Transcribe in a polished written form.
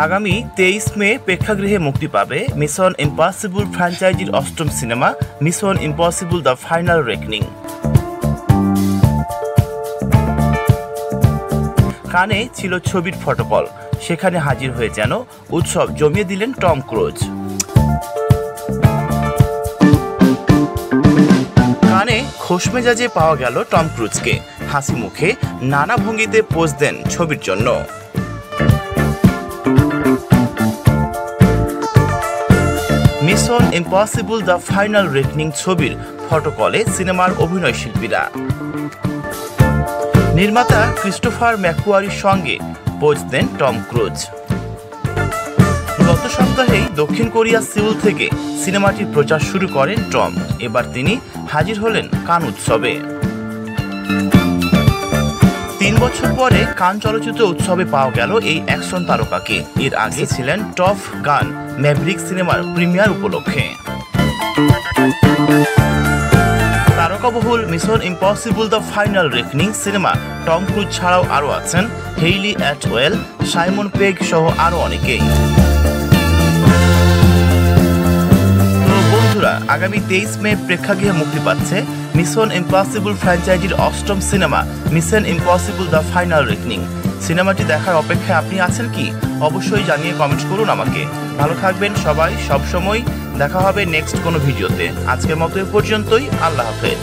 আগামী 23 মে প্রেক্ষাগৃহে মুক্তি পাবে মিশন ইম্পসিবল ফ্র্যাঞ্চাইজির অষ্টম cinema mission Impossible the final reckoning. কানে ছিল ছবির ফটোকল, সেখানে হাজির হয়ে যেন উৎসব জমিয়ে দিলেন টম ক্রুজ। কানে খোশ মেজাজে পাওয়া গেল টম ক্রুজকে, হাসি মুখে নানা ভঙ্গিতে পোজ দেন ছবির জন্য। Mission Impossible the final reckoning ছবির ফটোকলে সিনেমার অভিনয় শিল্পীরা। নির্মাতা ক্রিস্টোফার ম্যাকুয়ারির সঙ্গে পোজ দেন টম ক্রুজ। গত সপ্তাহেই দক্ষিণ কোরিয়া সিউল থেকে সিনেমাটির প্রচার শুরু করেন টম। এবার তিনি হাজির হলেন কান উৎসবে। 3 বছর পরে কান চলচ্চিত্র উৎসবে পাওয়া গেল এই অ্যাকশন তারকাকে। এর আগে ছিলেন টপ গান ম্যাভরিক সিনেমার প্রিমিয়ার উপলক্ষে। তারকাবহুল Mission Impossible the final reckoning cinema Tom Cruise ছাড়াও আরও আছেন হেইলি অ্যাটওয়েল, সাইমন পেগ সহ আরও অনেকেই। তো বন্ধুরা, আগামী 23 মে প্রেক্ষাগৃহে মুক্তি পাচ্ছে মিশন ইম্পসিবল ফ্র্যাঞ্চাইজির অষ্টম cinema mission Impossible the final reckoning. সিনেমাটি দেখার অপেক্ষায় আপনি আছেন কি? অবশ্যই জানিয়ে কমেন্ট করুন আমাকে। ভালো থাকবেন সবাই সবসময়। দেখা হবে নেক্সট কোনো ভিডিওতে। আজকের মতো এ পর্যন্তই। আল্লাহ হাফেজ।